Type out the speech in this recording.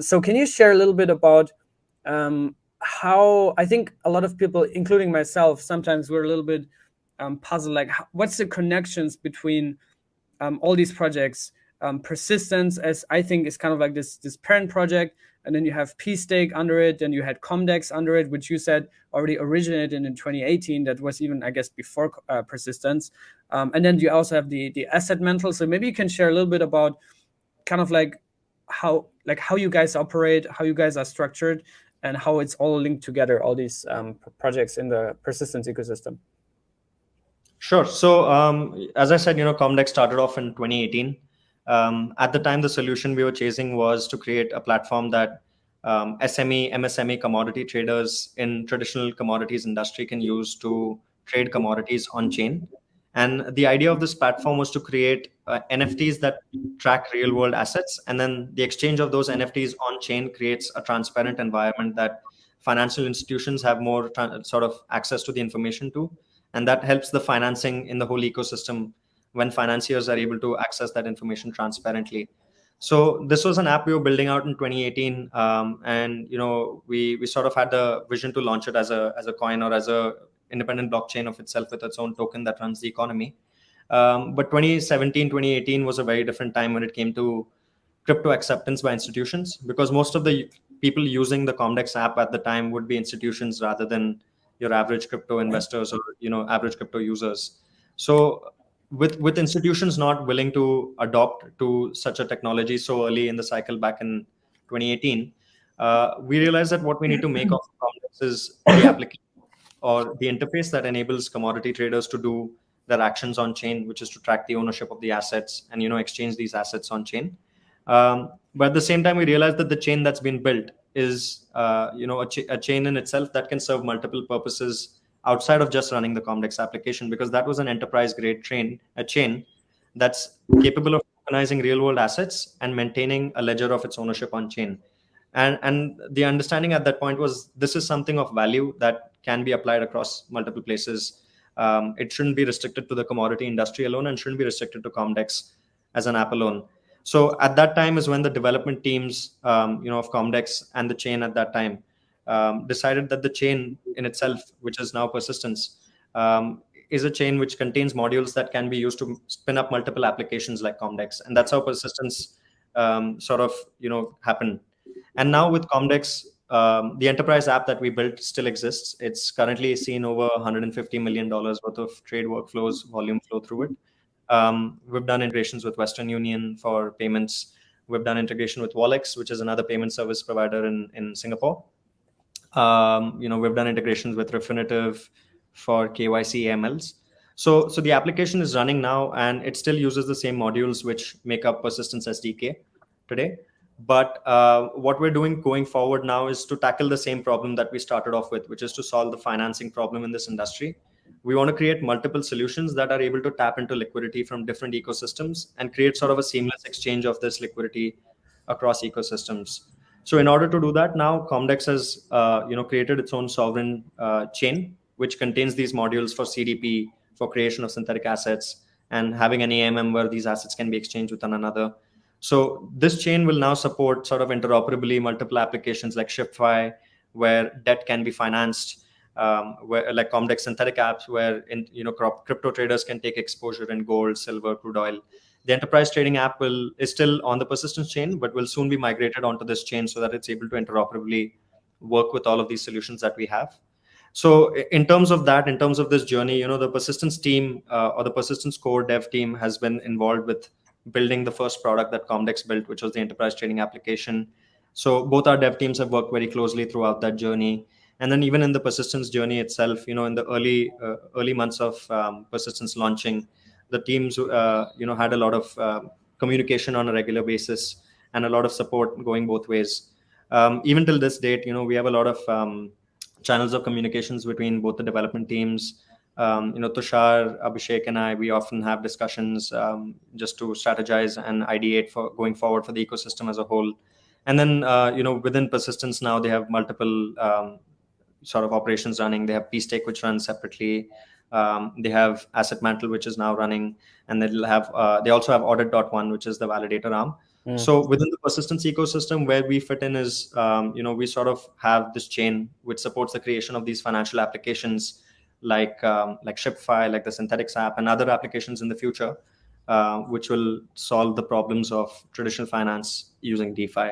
So can you share a little bit about how, I think a lot of people, including myself, sometimes we're a little bit puzzled, like what's the connections between all these projects? Persistence, as I think, is kind of like this parent project, and then you have P-Stake under it, then you had COMDEX under it, which you said already originated in 2018. That was even, I guess, before Persistence. And then you also have the asset mantle. So maybe you can share a little bit about kind of like how you guys operate, how you guys are structured, and how it's all linked together, all these projects in the Persistence ecosystem. Sure. So as I said, COMDEX started off in 2018. At the time, the solution we were chasing was to create a platform that SME, MSME commodity traders in traditional commodities industry can use to trade commodities on chain. And the idea of this platform was to create NFTs that track real world assets. And then the exchange of those NFTs on chain creates a transparent environment that financial institutions have more sort of access to the information to. And that helps the financing in the whole ecosystem when financiers are able to access that information transparently. So this was an app we were building out in 2018, and we sort of had the vision to launch it as a coin or as a independent blockchain of itself with its own token that runs the economy. But 2017, 2018 was a very different time when it came to crypto acceptance by institutions, because most of the people using the COMDEX app at the time would be institutions rather than your average crypto investors or average crypto users. So with institutions not willing to adopt to such a technology so early in the cycle back in 2018, we realized that what we need to make of COMDEX is the application or the interface that enables commodity traders to do their actions on chain, which is to track the ownership of the assets and exchange these assets on chain. But at the same time, we realized that the chain that's been built is a chain in itself that can serve multiple purposes outside of just running the COMDEX application, because that was an enterprise grade a chain that's capable of tokenizing real world assets and maintaining a ledger of its ownership on chain. And the understanding at that point was this is something of value that can be applied across multiple places. It shouldn't be restricted to the commodity industry alone and shouldn't be restricted to COMDEX as an app alone. So at that time is when the development teams, of COMDEX and the chain at that time decided that the chain in itself, which is now Persistence, is a chain which contains modules that can be used to spin up multiple applications like COMDEX, and that's how Persistence happened. And now with COMDEX, the enterprise app that we built still exists. It's currently seen over $150 million worth of trade workflows, volume flow through it. We've done integrations with Western Union for payments. We've done integration with Wallex, which is another payment service provider in Singapore. We've done integrations with Refinitiv for KYC AMLs. So the application is running now, and it still uses the same modules which make up Persistence SDK today. But what we're doing going forward now is to tackle the same problem that we started off with, which is to solve the financing problem in this industry. We want to create multiple solutions that are able to tap into liquidity from different ecosystems and create sort of a seamless exchange of this liquidity across ecosystems. So in order to do that, now COMDEX has created its own sovereign chain, which contains these modules for CDP, for creation of synthetic assets, and having an AMM where these assets can be exchanged with one another. So this chain will now support sort of interoperably multiple applications like ShiftFi, where debt can be financed, where like COMDEX synthetic apps, where crypto traders can take exposure in gold, silver, crude oil. The enterprise trading app is still on the Persistence chain, but will soon be migrated onto this chain so that it's able to interoperably work with all of these solutions that we have. So in terms of this journey, the Persistence team or the Persistence core dev team has been involved with building the first product that COMDEX built, which was the enterprise trading application. So both our dev teams have worked very closely throughout that journey. And then even in the Persistence journey itself, in the early months of Persistence launching, the teams, had a lot of communication on a regular basis and a lot of support going both ways. Even till this date, we have a lot of channels of communications between both the development teams. Tushar, Abhishek, and I, we often have discussions just to strategize and ideate for going forward for the ecosystem as a whole. And then, within Persistence now, they have multiple sort of operations running. They have P-Stake, which runs separately. They have Asset Mantle, which is now running, and they also have Audit.1, which is the validator arm. So within the persistence ecosystem, where we fit in is, we sort of have this chain which supports the creation of these financial applications like ShipFi, like the Synthetics app, and other applications in the future, which will solve the problems of traditional finance using DeFi.